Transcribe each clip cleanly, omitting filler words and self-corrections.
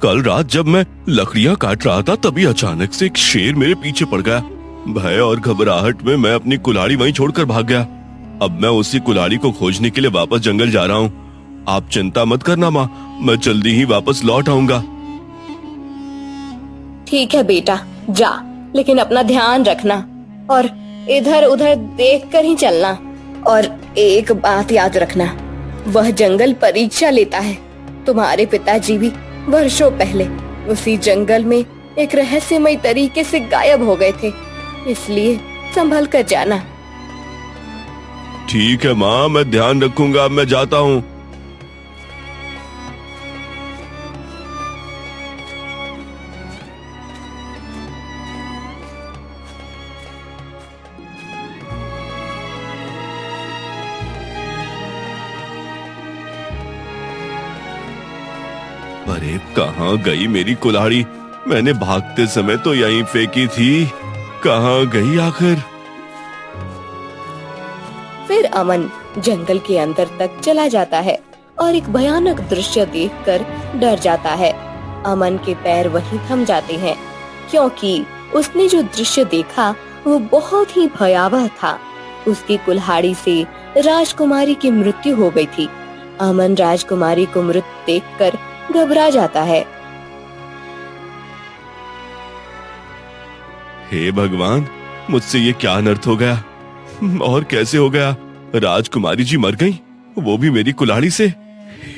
कल रात जब मैं लकड़ियां काट रहा था तभी अचानक से एक शेर मेरे पीछे पड़ गया। भय और घबराहट में मैं अपनी कुल्हाड़ी वहीं छोड़कर भाग गया। अब मैं उसी कुल्हाड़ी को खोजने के लिए वापस जंगल जा रहा हूँ। आप चिंता मत करना माँ, मैं जल्दी ही वापस लौट आऊंगा। ठीक है बेटा, जा, लेकिन अपना ध्यान रखना और इधर उधर देखकर ही चलना। और एक बात याद रखना, वह जंगल परीक्षा लेता है। तुम्हारे पिताजी भी वर्षों पहले उसी जंगल में एक रहस्यमय तरीके से गायब हो गए थे, इसलिए संभल कर जाना। ठीक है माँ, मैं ध्यान रखूंगा। मैं जाता हूँ। अरे कहाँ गई मेरी कुल्हाड़ी? मैंने भागते समय तो यहीं फेंकी थी, कहाँ गई आखिर? फिर अमन जंगल के अंदर तक चला जाता है और एक भयानक दृश्य देखकर डर जाता है। अमन के पैर वहीं थम जाते हैं, क्योंकि उसने जो दृश्य देखा वो बहुत ही भयावह था। उसकी कुल्हाड़ी से राजकुमारी की मृत्यु हो गई थी। अमन राजकुमारी को मृत देखकर घबरा जाता है। हे भगवान, मुझसे ये क्या अनर्थ हो गया और कैसे हो गया? राजकुमारी जी मर गई, वो भी मेरी कुल्हाड़ी से।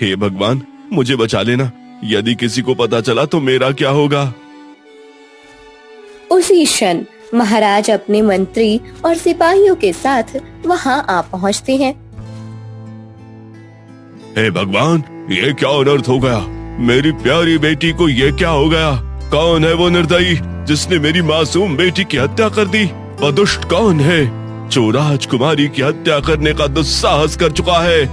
हे भगवान, मुझे बचा लेना। यदि किसी को पता चला तो मेरा क्या होगा? उसी क्षण महाराज अपने मंत्री और सिपाहियों के साथ वहां आ पहुंचते हैं। हे भगवान, ये क्या अनर्थ हो गया? मेरी प्यारी बेटी को ये क्या हो गया? कौन है वो निर्दयी जिसने मेरी मासूम बेटी की हत्या कर दी? वह दुष्ट कौन है जो राजकुमारी की हत्या करने का दुस्साहस कर चुका है?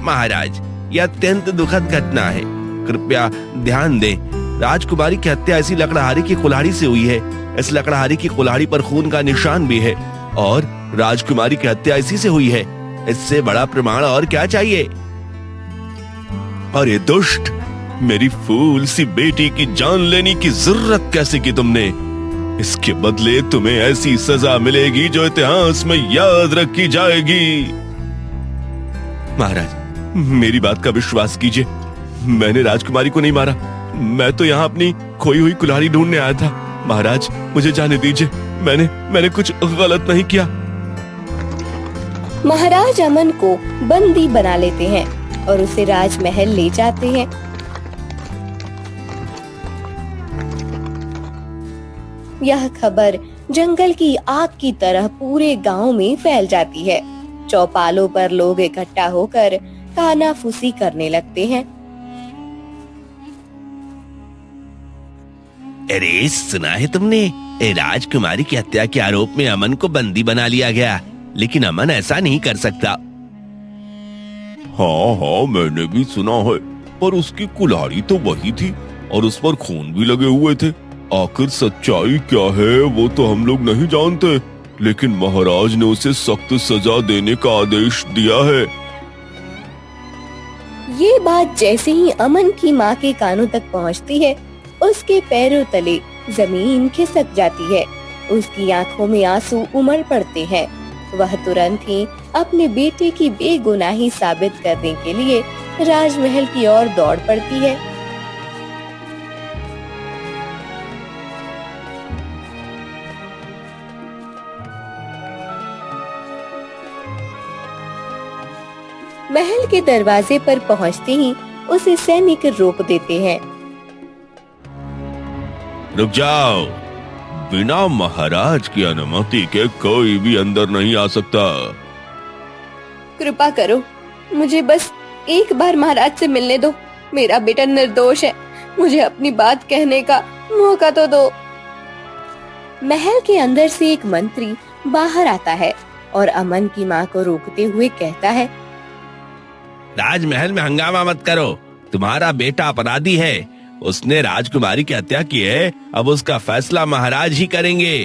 महाराज, यह अत्यंत दुखद घटना है, कृपया ध्यान दें। राजकुमारी की हत्या ऐसी लकड़हारी की कुल्हाड़ी से हुई है। इस लकड़हारी की कुल्हाड़ी पर खून का निशान भी है और राजकुमारी की हत्या इसी से हुई है। इससे बड़ा प्रमाण और क्या चाहिए? अरे दुष्ट, मेरी फूल सी बेटी की जान लेने की जरूरत कैसे की तुमने? इसके बदले तुम्हें ऐसी सजा मिलेगी जो इतिहास में याद रखी जाएगी। महाराज, मेरी बात का विश्वास कीजिए, मैंने राजकुमारी को नहीं मारा। मैं तो यहाँ अपनी खोई हुई कुल्हाड़ी ढूंढने आया था। महाराज, मुझे जाने दीजिए, मैंने कुछ गलत नहीं किया। महाराज अमन को बंदी बना लेते हैं और उसे राजमहल ले जाते हैं। यह खबर जंगल की आग की तरह पूरे गांव में फैल जाती है। चौपालों पर लोग इकट्ठा होकर कानाफूसी करने लगते हैं। अरे सुना है तुमने? राजकुमारी की हत्या के आरोप में अमन को बंदी बना लिया गया, लेकिन अमन ऐसा नहीं कर सकता। हाँ, मैंने भी सुना है, पर उसकी कुल्हाड़ी तो वही थी और उस पर खून भी लगे हुए थे। आखिर सच्चाई क्या है वो तो हम लोग नहीं जानते, लेकिन महाराज ने उसे सख्त सजा देने का आदेश दिया है। ये बात जैसे ही अमन की माँ के कानों तक पहुँचती है, उसके पैरों तले जमीन खिसक जाती है। उसकी आंखों में आंसू उमड़ पड़ते हैं। वह तुरंत ही अपने बेटे की बेगुनाही साबित करने के लिए राजमहल की ओर दौड़ पड़ती है। महल के दरवाजे पर पहुंचते ही उसे सैनिक रोक देते हैं। रुक जाओ, बिना महाराज की अनुमति के कोई भी अंदर नहीं आ सकता। कृपा करो, मुझे बस एक बार महाराज से मिलने दो। मेरा बेटा निर्दोष है, मुझे अपनी बात कहने का मौका तो दो। महल के अंदर से एक मंत्री बाहर आता है और अमन की माँ को रोकते हुए कहता है, राजमहल में हंगामा मत करो, तुम्हारा बेटा अपराधी है। उसने राजकुमारी की हत्या की है, अब उसका फैसला महाराज ही करेंगे।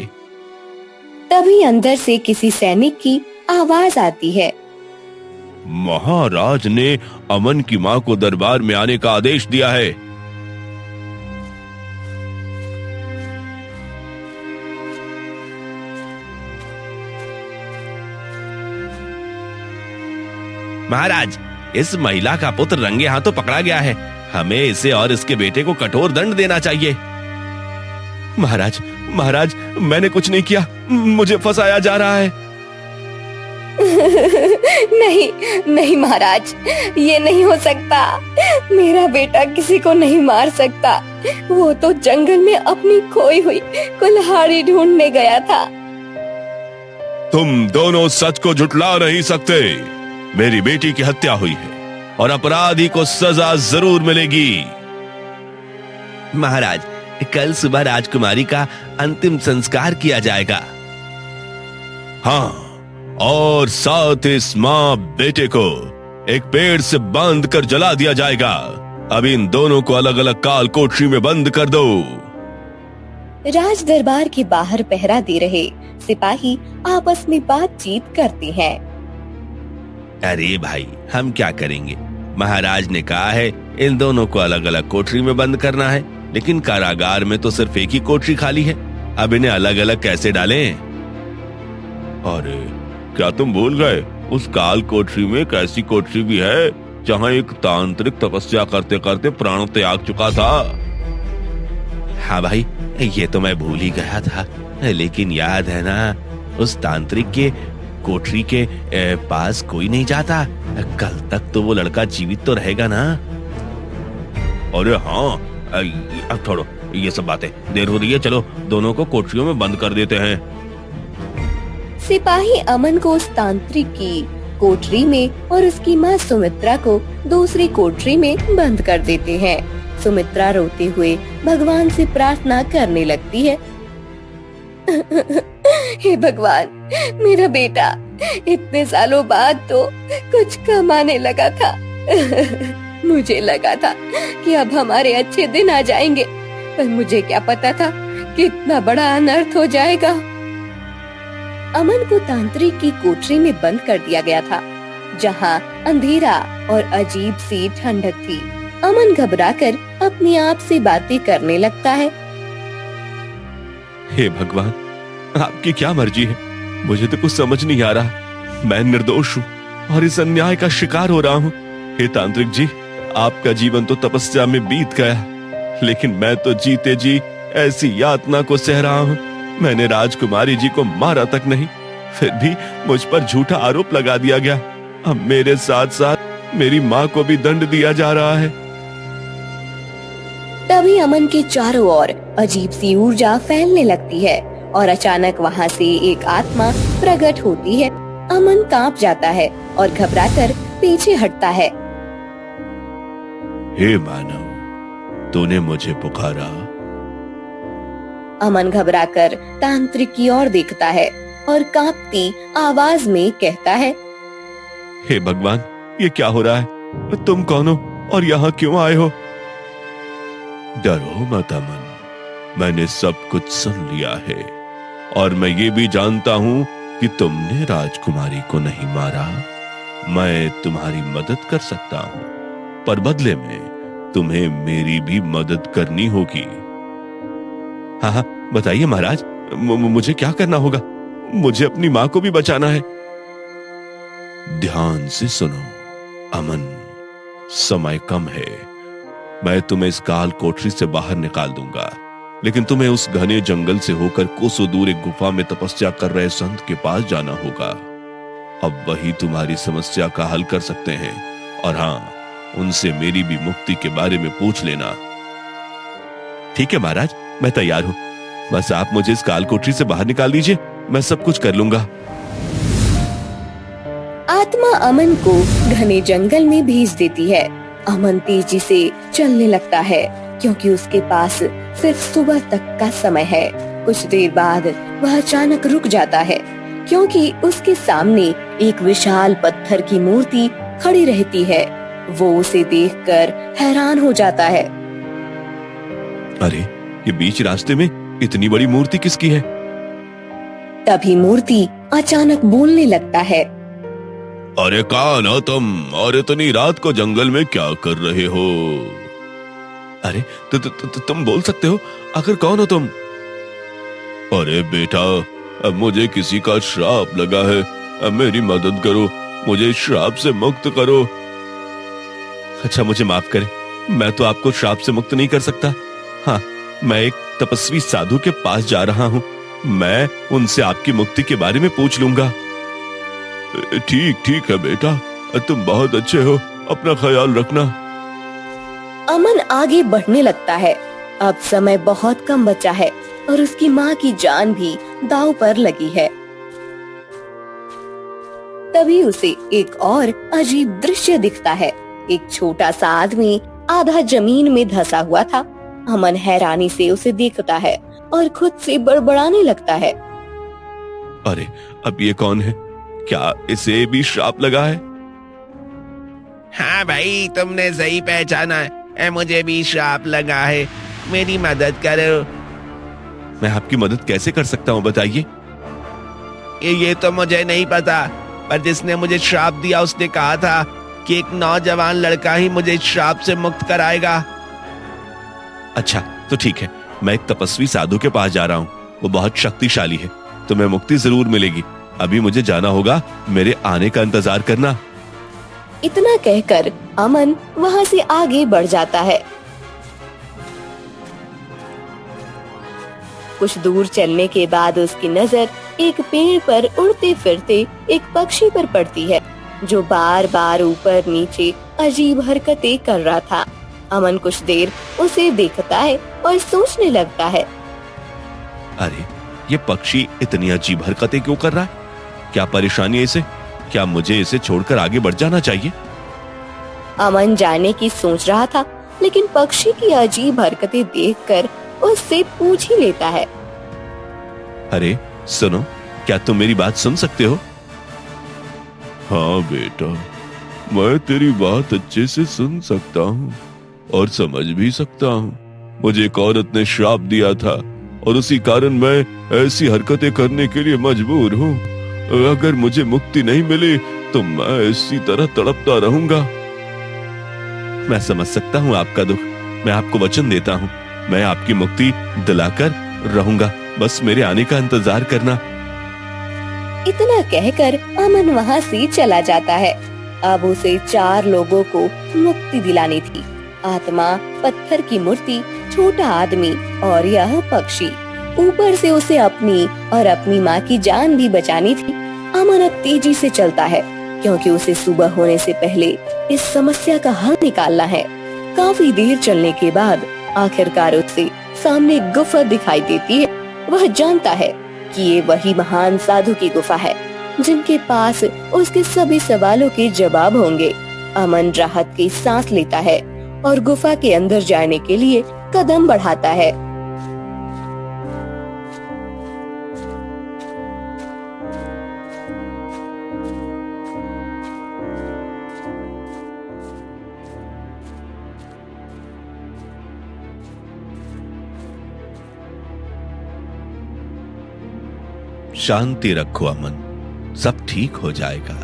तभी अंदर से किसी सैनिक की आवाज आती है, महाराज ने अमन की माँ को दरबार में आने का आदेश दिया है। महाराज, इस महिला का पुत्र रंगे हाथों पकड़ा गया है। हमें इसे और इसके बेटे को कठोर दंड देना चाहिए। महाराज, महाराज, मैंने कुछ नहीं किया, मुझे फंसाया जा रहा है। नहीं नहीं महाराज, ये नहीं हो सकता। मेरा बेटा किसी को नहीं मार सकता। वो तो जंगल में अपनी खोई हुई कुल्हाड़ी ढूंढने गया था। तुम दोनों सच को झुठला नहीं सकते। मेरी बेटी की हत्या हुई है और अपराधी को सजा जरूर मिलेगी। महाराज, कल सुबह राजकुमारी का अंतिम संस्कार किया जाएगा। हाँ, और साथ इस माँ बेटे को एक पेड़ से बांध कर जला दिया जाएगा। अब इन दोनों को अलग अलग काल कोठरी में बंद कर दो। राज दरबार के बाहर पहरा दे रहे सिपाही आपस में बातचीत करते हैं। अरे भाई, हम क्या करेंगे? महाराज ने कहा है इन दोनों को अलग अलग कोठरी में बंद करना है, लेकिन कारागार में तो सिर्फ एक ही कोठरी खाली है। अब इन्हें अलग अलग कैसे डालें? अरे, क्या तुम भूल गए? उस काल कोठरी में एक ऐसी कोठरी भी है जहाँ एक तांत्रिक तपस्या करते करते प्राण त्याग चुका था। हाँ भाई, ये तो मैं भूल ही गया था, लेकिन याद है ना, उस तांत्रिक के कोठरी के पास कोई नहीं जाता। कल तक तो वो लड़का जीवित तो रहेगा ना? अरे हाँ, अब छोड़ो ये सब बातें, देर हो रही है, चलो दोनों को कोठरियों में बंद कर देते हैं। सिपाही अमन को उस तांत्रिक की कोठरी में और उसकी माँ सुमित्रा को दूसरी कोठरी में बंद कर देते हैं। सुमित्रा रोते हुए भगवान से प्रार्थना करने लगती है। हे भगवान, मेरा बेटा इतने सालों बाद तो कुछ कमाने लगा था। मुझे लगा था कि अब हमारे अच्छे दिन आ जाएंगे, पर मुझे क्या पता था कितना बड़ा अनर्थ हो जाएगा। अमन को तांत्रिक की कोठरी में बंद कर दिया गया था, जहाँ अंधेरा और अजीब सी ठंडक थी। अमन घबराकर अपने आप से बातें करने लगता है। हे भगवान, आपकी क्या मर्जी है? मुझे तो कुछ समझ नहीं आ रहा। मैं निर्दोष हूँ और इस अन्याय का शिकार हो रहा हूँ। हे तांत्रिक जी, आपका जीवन तो तपस्या में बीत गया, लेकिन मैं तो जीते जी ऐसी यातना को सह रहा हूँ। मैंने राजकुमारी जी को मारा तक नहीं, फिर भी मुझ पर झूठा आरोप लगा दिया गया। अब मेरे साथ साथ मेरी माँ को भी दंड दिया जा रहा है। तभी अमन के चारों ओर अजीब सी ऊर्जा फैलने लगती है और अचानक वहाँ से एक आत्मा प्रकट होती है। अमन कांप जाता है और घबराकर पीछे हटता है। हे मानव, तूने मुझे पुकारा। अमन घबराकर तांत्रिक की ओर देखता है और कांपती आवाज में कहता है। हे भगवान, ये क्या हो रहा है? तुम कौन हो और यहाँ क्यों आए हो? डरो मत अमन, मैंने सब कुछ सुन लिया है और मैं ये भी जानता हूँ कि तुमने राजकुमारी को नहीं मारा। मैं तुम्हारी मदद कर सकता हूँ, पर बदले में तुम्हें मेरी भी मदद करनी होगी। हाँ हाँ, बताइए महाराज, मुझे क्या करना होगा? मुझे अपनी माँ को भी बचाना है। ध्यान से सुनो अमन, समय कम है। मैं तुम्हें इस काल कोठरी से बाहर निकाल दूंगा, लेकिन तुम्हें उस घने जंगल से होकर कोसों दूर एक गुफा में तपस्या कर रहे संत के पास जाना होगा। अब वही तुम्हारी समस्या का हल कर सकते हैं, और हाँ, उनसे मेरी भी मुक्ति के बारे में पूछ लेना। ठीक है महाराज, मैं तैयार हूँ। बस आप मुझे इस काल कोठरी से बाहर निकाल दीजिए, मैं सब कुछ कर लूंगा। आत्मा अमन को घने जंगल में भेज देती है। अमन तेजी से चलने लगता है, क्योंकि उसके पास सिर्फ सुबह तक का समय है। कुछ देर बाद वह अचानक रुक जाता है, क्योंकि उसके सामने एक विशाल पत्थर की मूर्ति खड़ी रहती है। वो उसे देखकर हैरान हो जाता है। अरे, ये बीच रास्ते में इतनी बड़ी मूर्ति किसकी है? तभी मूर्ति अचानक बोलने लगता है। अरे कौन हो तुम और इतनी रात को जंगल में क्या कर रहे हो? अरे तुम बोल सकते हो, आखिर कौन हो तुम? अरे बेटा, अब मुझे किसी का श्राप लगा है, अब मेरी मदद करो, मुझे इस श्राप से मुक्त करो। अच्छा, मुझे माफ करें, मैं तो आपको श्राप से मुक्त नहीं कर सकता। हाँ, मैं एक तपस्वी साधु के पास जा रहा हूँ, मैं उनसे आपकी मुक्ति के बारे में पूछ लूंगा। ठीक है बेटा, तुम बहुत अच्छे हो, अपना ख्याल रखना। अमन आगे बढ़ने लगता है। अब समय बहुत कम बचा है और उसकी माँ की जान भी दांव पर लगी है। तभी उसे एक और अजीब दृश्य दिखता है। एक छोटा सा आदमी आधा जमीन में धंसा हुआ था। अमन हैरानी से उसे देखता है और खुद से बड़बड़ाने लगता है। अरे, अब ये कौन है? क्या इसे भी श्राप लगा है? हाँ भाई, तुमने सही पहचाना है, मुझे भी श्राप लगा है, मेरी मदद करो। मैं आपकी मदद कैसे कर सकता हूँ, बताइए। ये तो मुझे नहीं पता, पर जिसने मुझे श्राप दिया उसने कहा था कि एक नौजवान लड़का ही मुझे इस श्राप से मुक्त कराएगा। अच्छा, तो ठीक है, मैं एक तपस्वी साधु के पास जा रहा हूँ, वो बहुत शक्तिशाली है, तुम्हें मुक्ति जरूर मिलेगी। अभी मुझे जाना होगा, मेरे आने का इंतजार करना। इतना कहकर अमन वहाँ से आगे बढ़ जाता है। कुछ दूर चलने के बाद उसकी नजर एक पेड़ पर उड़ते फिरते एक पक्षी पर पड़ती है, जो बार बार ऊपर नीचे अजीब हरकतें कर रहा था। अमन कुछ देर उसे देखता है और सोचने लगता है, अरे, ये पक्षी इतनी अजीब हरकतें क्यों कर रहा है? क्या परेशानी है इसे? क्या मुझे इसे छोड़कर आगे बढ़ जाना चाहिए? अमन जाने की सोच रहा था, लेकिन पक्षी की अजीब हरकतें देखकर उससे पूछ ही लेता है। अरे सुनो, क्या तुम मेरी बात सुन सकते हो? हाँ बेटा, मैं तेरी बात अच्छे से सुन सकता हूँ और समझ भी सकता हूँ। मुझे एक औरत ने श्राप दिया था और उसी कारण मैं ऐसी हरकतें करने के लिए मजबूर हूँ। अगर मुझे मुक्ति नहीं मिली तो मैं इसी तरह तड़पता रहूंगा। मैं समझ सकता हूँ आपका दुख, मैं आपको वचन देता हूँ, मैं आपकी मुक्ति दिलाकर रहूंगा, बस मेरे आने का इंतजार करना। इतना कहकर अमन वहाँ से चला जाता है। अब उसे 4 लोगों को मुक्ति दिलानी थी। आत्मा, पत्थर की मूर्ति, छोटा आदमी और यह पक्षी। ऊपर से उसे अपनी और अपनी माँ की जान भी बचानी थी। अमन अब तेजी से चलता है, क्योंकि उसे सुबह होने से पहले इस समस्या का हल निकालना है। काफी देर चलने के बाद आखिरकार उसे सामने गुफा दिखाई देती है। वह जानता है कि ये वही महान साधु की गुफा है, जिनके पास उसके सभी सवालों के जवाब होंगे। अमन राहत की सांस लेता है और गुफा के अंदर जाने के लिए कदम बढ़ाता है। शांति रखो अमन, सब ठीक हो जाएगा।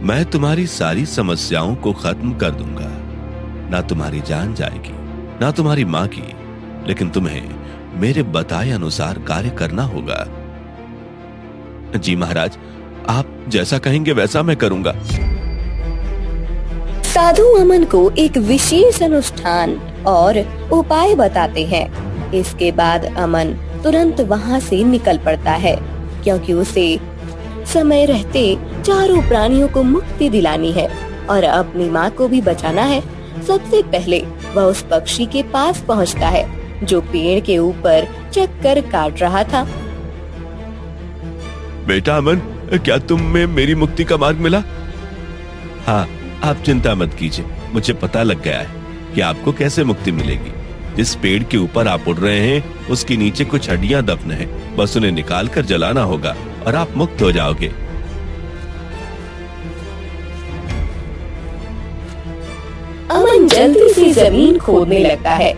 मैं तुम्हारी सारी समस्याओं को खत्म कर दूंगा। ना तुम्हारी जान जाएगी, ना तुम्हारी माँ की, लेकिन तुम्हें मेरे बताए अनुसार कार्य करना होगा। जी महाराज, आप जैसा कहेंगे वैसा मैं करूंगा। साधु अमन को एक विशेष अनुष्ठान और उपाय बताते हैं। इसके बाद अमन तुरंत वहाँ से निकल पड़ता है, क्योंकि उसे समय रहते चारों प्राणियों को मुक्ति दिलानी है और अपनी माँ को भी बचाना है। सबसे पहले वह उस पक्षी के पास पहुँचता है, जो पेड़ के ऊपर चक्कर काट रहा था। बेटा अमन, क्या तुम्हें मेरी मुक्ति का मार्ग मिला? हाँ, आप चिंता मत कीजिए, मुझे पता लग गया है कि आपको कैसे मुक्ति मिलेगी। जिस पेड़ के ऊपर आप उड़ रहे हैं, उसके नीचे कुछ हड्डियां दफन हैं, बस उन्हें निकाल कर जलाना होगा और आप मुक्त हो जाओगे। अमन जल्दी से जमीन खोदने लगता है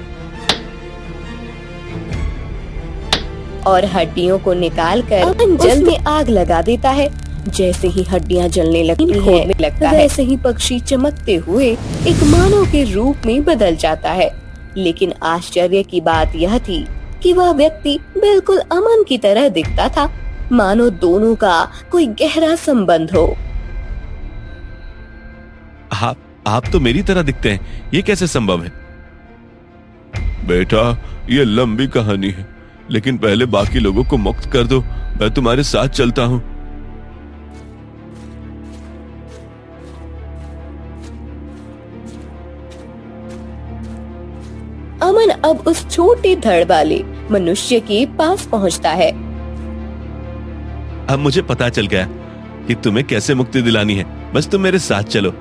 और हड्डियों को निकालकर अमन जल्द में आग लगा देता है। जैसे ही हड्डियां जलने लगती हैं, वैसे ही पक्षी चमकते हुए एक मानव के रूप में बदल जाता है। लेकिन आश्चर्य की बात यह थी कि वह व्यक्ति बिल्कुल अमन की तरह दिखता था, मानो दोनों का कोई गहरा संबंध हो। आप तो मेरी तरह दिखते हैं, ये कैसे संभव है? बेटा, ये लंबी कहानी है, लेकिन पहले बाकी लोगों को मुक्त कर दो, मैं तुम्हारे साथ चलता हूँ। अमन अब उस छोटे धड़ वाले मनुष्य के पास पहुंचता है। अब मुझे पता चल गया कि तुम्हें कैसे मुक्ति दिलानी है, बस तुम मेरे साथ चलो।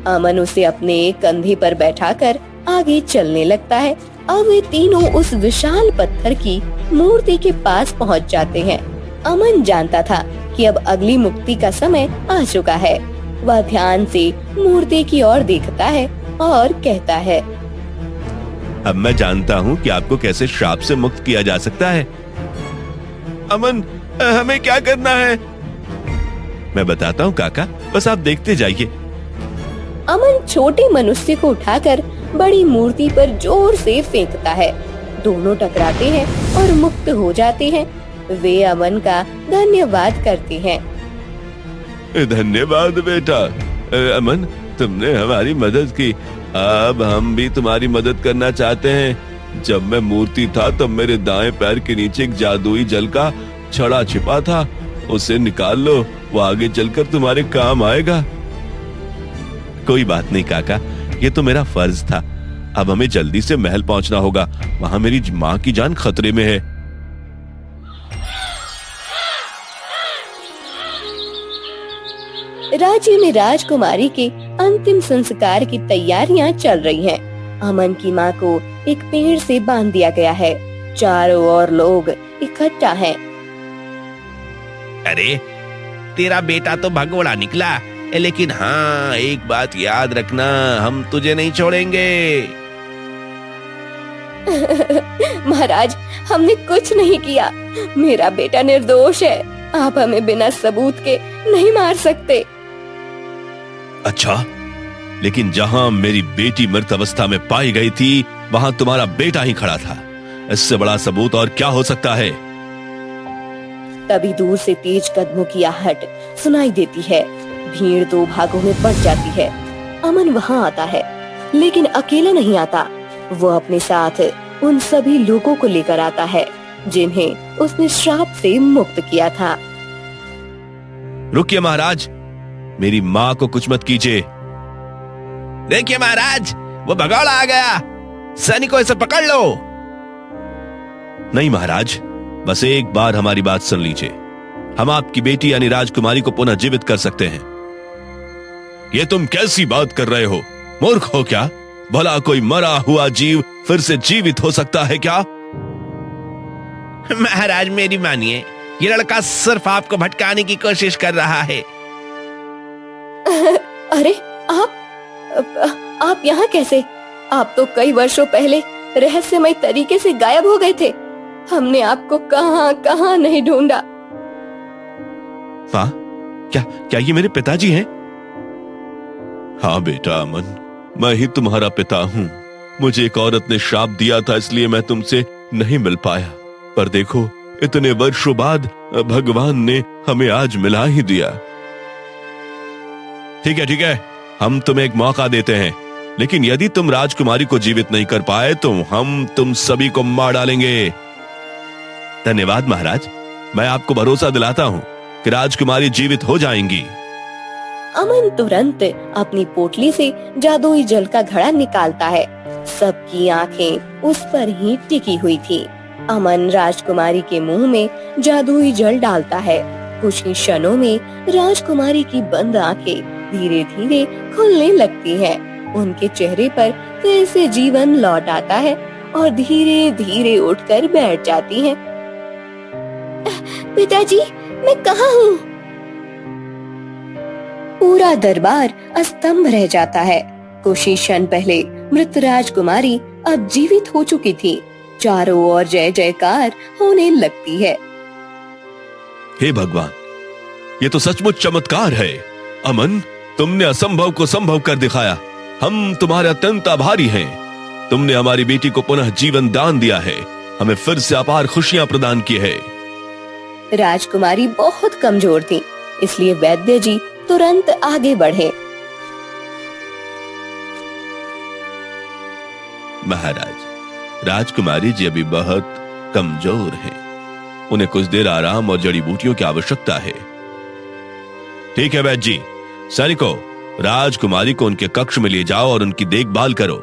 अमन उसे अपने कंधे पर बैठाकर आगे चलने लगता है। अब वे तीनों उस विशाल पत्थर की मूर्ति के पास पहुंच जाते हैं। अमन जानता था कि अब अगली मुक्ति का समय आ चुका है। वह ध्यान से मूर्ति की ओर देखता है और कहता है, अब मैं जानता हूँ कि आपको कैसे श्राप से मुक्त किया जा सकता है। अमन, हमें क्या करना है? मैं बताता हूँ काका, बस आप देखते जाइए। अमन छोटे मनुष्य को उठाकर बड़ी मूर्ति पर जोर से फेंकता है। दोनों टकराते हैं और मुक्त हो जाते हैं। वे अमन का धन्यवाद करते हैं। धन्यवाद बेटा। अमन, तुमने हमारी मदद की, अब हम भी तुम्हारी मदद करना चाहते हैं। जब मैं मूर्ति था तब मेरे दाएं पैर के नीचे एक जादुई जल का छड़ा छिपा था, उसे निकाल लो, वो आगे चलकर तुम्हारे काम आएगा। कोई बात नहीं काका, ये तो मेरा फर्ज था। अब हमें जल्दी से महल पहुंचना होगा, वहां मेरी माँ की जान खतरे में है। राज्य में राजकुमारी के अंतिम संस्कार की तैयारियां चल रही हैं। अमन की मां को एक पेड़ से बांध दिया गया है। चारों ओर लोग इकट्ठा हैं। अरे, तेरा बेटा तो भगोड़ा निकला, लेकिन हाँ, एक बात याद रखना, हम तुझे नहीं छोड़ेंगे। महाराज, हमने कुछ नहीं किया, मेरा बेटा निर्दोष है। आप हमें बिना सबूत के नहीं मार सकते। अच्छा, लेकिन जहां मेरी बेटी मृत अवस्था में पाई गई थी, वहां तुम्हारा बेटा ही खड़ा था। इससे बड़ा सबूत और क्या हो सकता है? तभी दूर से तेज कदमों की आहट सुनाई देती है। भीड़ दो भागों में बढ़ जाती है। अमन वहां आता है, लेकिन अकेला नहीं आता। वो अपने साथ उन सभी लोगों को लेकर आता है जिन्हें उसने श्राप से मुक्त किया था। रुकिए महाराज, मेरी माँ को कुछ मत कीजिए। देखिए महाराज, वो भगोड़ा आ गया, सैनिकों इसे पकड़ लो। नहीं महाराज, बस एक बार हमारी बात सुन लीजिए। हम आपकी बेटी यानी राजकुमारी को पुनः जीवित कर सकते हैं। ये तुम कैसी बात कर रहे हो? मूर्ख हो क्या? भला कोई मरा हुआ जीव फिर से जीवित हो सकता है क्या? महाराज, मेरी मानिए, ये लड़का सिर्फ आपको भटकाने की कोशिश कर रहा है। अरे, आप यहाँ कैसे? आप तो कई वर्षों पहले रहस्यमय तरीके से गायब हो गए थे। हमने आपको कहां नहीं ढूंढा। हाँ, क्या ये मेरे पिताजी हैं? हाँ बेटा अमन, मैं ही तुम्हारा पिता हूँ। मुझे एक औरत ने श्राप दिया था, इसलिए मैं तुमसे नहीं मिल पाया। पर देखो, इतने वर्षों बाद भगवान ने हमें आज मिला ही दिया। ठीक है, हम तुम्हें एक मौका देते हैं, लेकिन यदि तुम राजकुमारी को जीवित नहीं कर पाए तो हम तुम सभी को मार डालेंगे। धन्यवाद महाराज, मैं आपको भरोसा दिलाता हूँ कि राजकुमारी जीवित हो जाएंगी। अमन तुरंत अपनी पोटली से जादुई जल का घड़ा निकालता है। सबकी आंखें उस पर ही टिकी हुई थी। अमन राजकुमारी के मुंह में जादुई जल डालता है। कुछ ही क्षणों में राजकुमारी की बंद आंखें धीरे धीरे खुलने लगती हैं। उनके चेहरे पर फिर से जीवन लौट आता है और धीरे धीरे उठकर बैठ जाती हैं। पिताजी, मैं कहाँ हूँ? पूरा दरबार अस्तंभ रह जाता है। कुछ ही क्षण पहले मृत राजकुमारी अब जीवित हो चुकी थी। चारों ओर जय जयकार होने लगती है। हे भगवान, ये तो सचमुच चमत्कार है। अमन, तुमने असंभव को संभव कर दिखाया। हम तुम्हारे अत्यंत आभारी हैं। तुमने हमारी बेटी को पुनः जीवन दान दिया है, हमें फिर से अपार खुशियां प्रदान की है। राजकुमारी बहुत कमजोर थी, इसलिए वैद्य जी तुरंत आगे बढ़े। महाराज, राजकुमारी जी अभी बहुत कमजोर हैं। उन्हें कुछ देर आराम और जड़ी बूटियों की आवश्यकता है। ठीक है वैद्य जी। सैनिकों, राजकुमारी को उनके कक्ष में ले जाओ और उनकी देखभाल करो।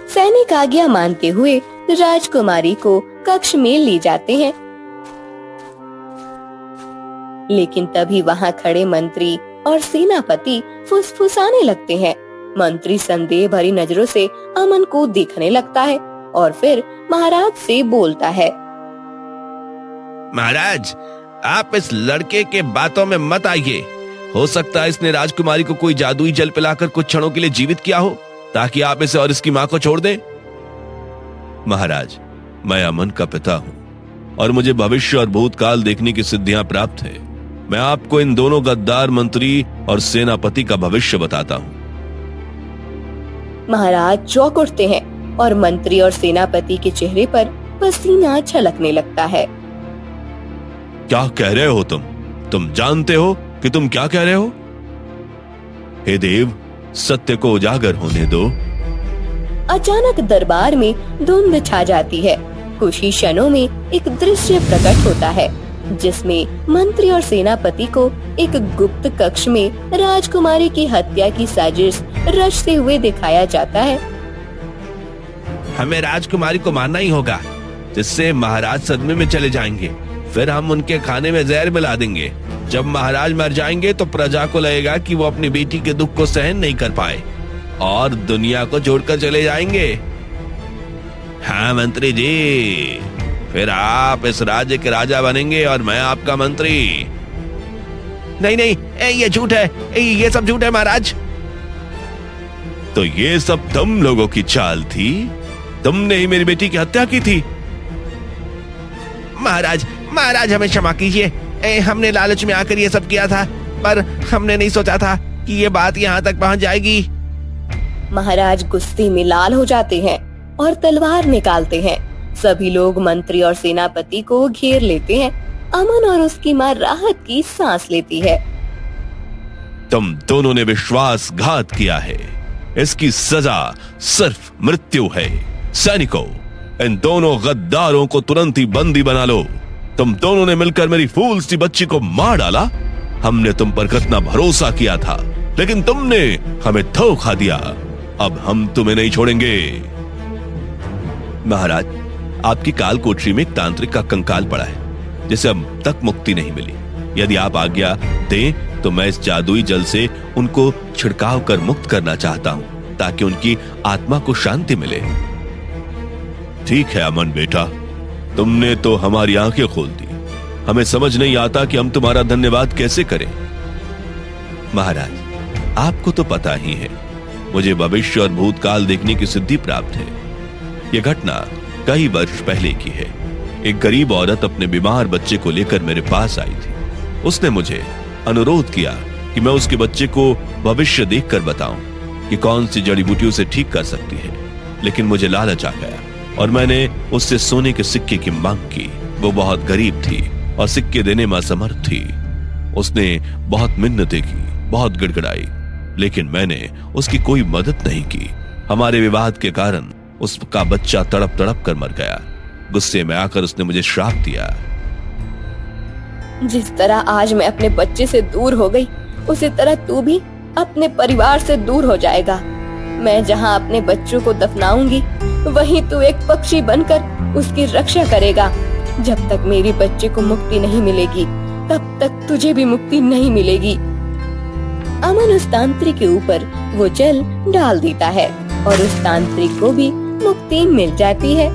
सैनिक आज्ञा मानते हुए राजकुमारी को कक्ष में ले जाते हैं। लेकिन तभी वहां खड़े मंत्री और सेनापति फुसफुसाने लगते हैं। मंत्री संदेह भरी नजरों से अमन को देखने लगता है और फिर महाराज से बोलता है। महाराज, आप इस लड़के के बातों में मत आइए। हो सकता है इसने राजकुमारी को कोई जादुई जल पिलाकर कुछ क्षणों के लिए जीवित किया हो, ताकि आप इसे और इसकी मां को छोड़ दें। महाराज, मैं अमन का पिता हूं और मुझे भविष्य और भूतकाल देखने की सिद्धियां प्राप्त है। मैं आपको इन दोनों गद्दार मंत्री और सेनापति का भविष्य बताता हूं। महाराज चौंक उठते हैं और मंत्री और सेनापति के चेहरे पर पसीना छलकने लगता है। क्या कह रहे हो तुम जानते हो कि तुम क्या कह रहे हो? हे देव, सत्य को उजागर होने दो। अचानक दरबार में धुंध छा जाती है। कुछ ही क्षणों में एक दृश्य प्रकट होता है, जिसमें मंत्री और सेनापति को एक गुप्त कक्ष में राजकुमारी की हत्या की साजिश रचते हुए दिखाया जाता है। हमें राजकुमारी को मारना ही होगा, जिससे महाराज सदमे में चले जाएंगे। फिर हम उनके खाने में जहर मिला देंगे। जब महाराज मर जाएंगे तो प्रजा को लगेगा कि वो अपनी बेटी के दुख को सहन नहीं कर पाए और दुनिया को छोड़कर चले जाएंगे। हाँ मंत्री जी, फिर आप इस राज्य के राजा बनेंगे और मैं आपका मंत्री। नहीं नहीं, ये झूठ है, ये सब झूठ है महाराज। तो ये सब तुम लोगों की चाल थी? तुमने ही मेरी बेटी की हत्या की थी? महाराज हमें क्षमा कीजिए। हमने लालच में आकर ये सब किया था, पर हमने नहीं सोचा था कि ये बात यहाँ तक पहुँच जाएगी। महाराज गुस्से में लाल हो जाते हैं और तलवार निकालते हैं। सभी लोग मंत्री और सेनापति को घेर लेते हैं। अमन और उसकी मां राहत की सांस लेती है। तुम दोनों ने विश्वासघात किया है। इसकी सजा सिर्फ मृत्यु है। सैनिकों, इन दोनों गद्दारों को तुरंत ही बंदी बना लो। तुम दोनों ने मिलकर मेरी फूल सी बच्ची को मार डाला। हमने तुम पर कितना भरोसा किया था, लेकिन तुमने हमें धोखा दिया। अब हम तुम्हें नहीं छोड़ेंगे। महाराज, आपकी काल कोठरी में एक तांत्रिक का कंकाल पड़ा है, जिसे अब तक मुक्ति नहीं मिली। यदि आप आज्ञा दें तो मैं इस जादुई जल से उनको छिड़काव कर मुक्त करना चाहता हूं, ताकि उनकी आत्मा को शांति मिले। ठीक है अमन बेटा, तुमने तो हमारी आंखें खोल दी। हमें समझ नहीं आता कि हम तुम्हारा धन्यवाद कैसे करें। महाराज, आपको तो पता ही है, मुझे भविष्य और भूतकाल देखने की सिद्धि प्राप्त है। यह घटना कई वर्ष पहले की है। एक गरीब औरत अपने बीमार बच्चे को लेकर मेरे पास आई थी। उसने मुझे अनुरोध किया कि मैं उसके बच्चे को भविष्य देखकर बताऊं कि कौन सी जड़ी बूटी उसे ठीक कर सकती है। लेकिन मुझे लालच आ गया और मैंने उससे सोने के सिक्के की मांग की। वो बहुत गरीब थी और सिक्के देने में असमर्थ थी। उसने बहुत मिन्नतें की, बहुत गिड़गिड़ाई, लेकिन मैंने उसकी कोई मदद नहीं की। हमारे विवाद के कारण उसका बच्चा तड़प तड़प कर मर गया। गुस्से में आकर उसने मुझे श्राप दिया। जिस तरह आज मैं अपने बच्चे से दूर हो गई, उसी तरह तू भी अपने परिवार से दूर हो जाएगा। मैं जहाँ अपने बच्चों को दफनाऊंगी, वहीं तू एक पक्षी बनकर उसकी रक्षा करेगा। जब तक मेरे बच्चे को मुक्ति नहीं मिलेगी, तब तक तुझे भी मुक्ति नहीं मिलेगी। अमन उस तांत्रिक के ऊपर वो जल डाल देता है और उस तांत्रिक को भी मुक्ति मिल जाती है।